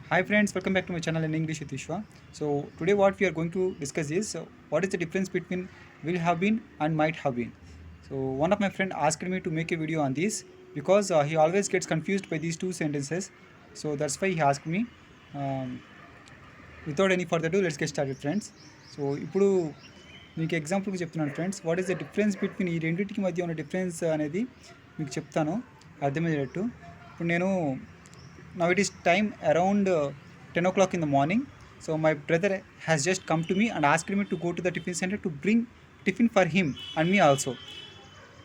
Hi friends, welcome back to my channel in English with Vishwa. So today what we are going to discuss is what is the difference between will have been and might have been. So one of my friend asked me to make a video on this because he always gets confused by these two sentences. So that's why he asked me. Um, Without any further ado, let's get started friends. So ఇప్పుడు మీకు ఎగ్జాంపుల్కి చెప్తున్నాను friends, what is the difference between ఈ రెండింటికి మధ్య ఉన్న difference అనేది మీకు చెప్తాను అర్థమయ్యేటట్టు. ఇప్పుడు నేను now it is time around 10 o'clock in the morning. So my brother has just come to me and asked me to go to the tiffin center to bring tiffin for him and me also.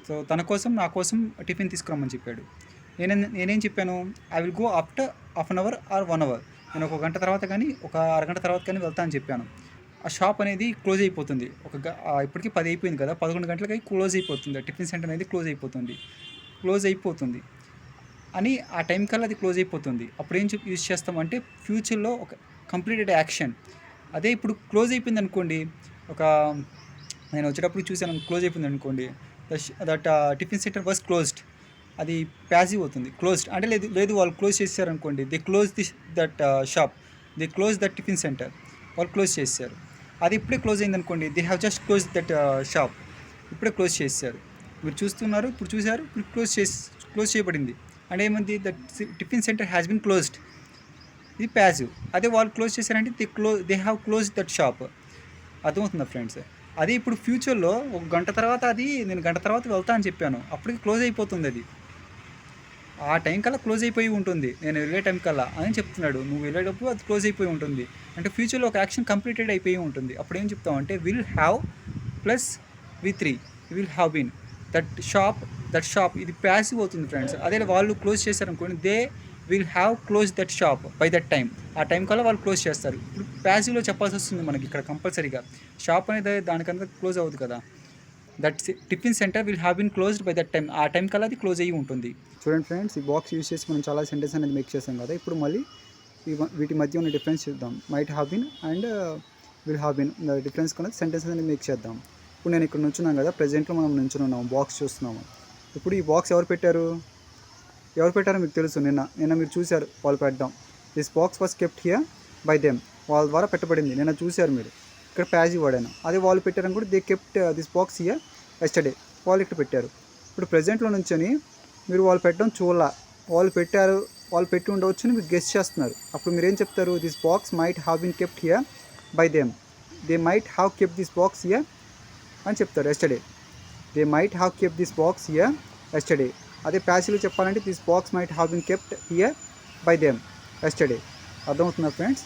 So తన కోసం నా కోసం tiffin తీసుకురమ్మని చెప్పాడు. నేనేం చెప్పాను, I will go after half an hour or 1 hour. నేను ఒక గంట తర్వాత కానీ ఒక అరగంట తర్వాత కానీ వెళ్తా అని చెప్పాను. ఆ షాప్ అనేది క్లోజ్ అయిపోతుంది. ఇప్పటికీ 10 అయిపోయింది కదా, 11 గంటలకి క్లోజ్ అయిపోతుంది. టిఫిన్ సెంటర్ అనేది క్లోజ్ అయిపోతుంది అని ఆ టైం కల్లా అది క్లోజ్ అయిపోతుంది. అప్పుడు ఏం యూజ్ చేస్తామంటే ఫ్యూచర్లో ఒక కంప్లీటెడ్ యాక్షన్. అదే ఇప్పుడు క్లోజ్ అయిపోయింది అనుకోండి, నేను వచ్చేటప్పుడు చూసాను క్లోజ్ అయిపోయింది అనుకోండి, that tiffin centre was closed, అది ప్యాసివ్ అవుతుంది. క్లోజ్డ్ అంటే లేదు వాళ్ళు క్లోజ్ చేశారనుకోండి, they close that shop, they close that tiffin centre, వాళ్ళు క్లోజ్ చేశారు. అది ఇప్పుడే క్లోజ్ అయింది అనుకోండి, they have just close that shop, ఇప్పుడే క్లోజ్ చేశారు. మీరు చూస్తున్నారు, ఇప్పుడు చూశారు, ఇప్పుడు క్లోజ్ చేయబడింది. అంటే ఏమంది, that tiffin centre has been closed, ఇది ప్యాసివ్. అదే వాళ్ళు క్లోజ్ చేశారంటే they have close that shop. అర్థమవుతుందా ఫ్రెండ్స్? అది ఇప్పుడు ఫ్యూచర్లో ఒక గంట తర్వాత, నేను గంట తర్వాత వెళ్తా అని చెప్పాను, అప్పటికి క్లోజ్ అయిపోతుంది. అది ఆ టైం కల్లా క్లోజ్ అయిపోయి ఉంటుంది, నేను వెళ్ళే టైం కల్లా అని చెప్తున్నాడు. నువ్వు వెళ్ళేటప్పుడు అది క్లోజ్ అయిపోయి ఉంటుంది అంటే ఫ్యూచర్లో ఒక యాక్షన్ కంప్లీటెడ్ అయిపోయి ఉంటుంది. అప్పుడు ఏం చెప్తాం అంటే will have plus V3 will have been that shop, ఇది ప్యాసివ్ అవుతుంది ఫ్రెండ్స్. అదే వాళ్ళు క్లోజ్ చేశారనుకోండి, they will have close that shop by that time, ఆ టైం కల్లా వాళ్ళు క్లోజ్ చేస్తారు. ఇప్పుడు ప్యాసివ్లో చెప్పాల్సి వస్తుంది మనకి ఇక్కడ కంపల్సరీగా. షాప్ అనేది దానికంతా క్లోజ్ అవ్వదు కదా. That tiffin centre will have been closed by that time, ఆ టైం కల్లా అది క్లోజ్ అయ్యి ఉంటుంది. చూడండి ఫ్రెండ్స్, ఈ బాక్స్ యూజ్ చేసి మనం చాలా సెంటెన్స్ అనేది మేక్ చేసాం కదా. ఇప్పుడు మళ్ళీ వీటి మధ్య ఉన్న డిఫరెన్స్ చూద్దాం. Might have been and will have been difference కన్నా సెంటెన్స్ అనేది మేక్ చేద్దాం. ఇప్పుడు నేను ఇక్కడ నుంచున్నాను కదా, ప్రెజెంట్లో మనం నుంచున్నాము, బాక్స్ చూస్తున్నాము. ఇప్పుడు ఈ బాక్స్ ఎవరు పెట్టారో మీకు తెలుసు. నిన్న మీరు చూశారు వాళ్ళు పెట్టడం. This box was kept here by them, వాళ్ళ ద్వారా పెట్టబడింది. నిన్న చూశారు మీరు. ఇక్కడ ప్యాసివ్ వాడాను. అదే వాళ్ళు పెట్టారని కూడా they kept this box here yesterday, వాళ్ళు ఇక్కడ పెట్టారు. ఇప్పుడు ప్రెజెంట్లో నుంచొని మీరు వాళ్ళు పెట్టడం చూడాల, వాళ్ళు పెట్టి ఉండవచ్చు అని మీరు గెస్ చేస్తున్నారు. అప్పుడు మీరు ఏం చెప్తారు, this box might have been kept here by them, they might have kept this box here అని చెప్తారు. Yesterday, they might have kept this box here yesterday. అదే ప్యాసివ్లో చెప్పాలంటే this box might have been kept here by them yesterday. అర్థమవుతుందా friends?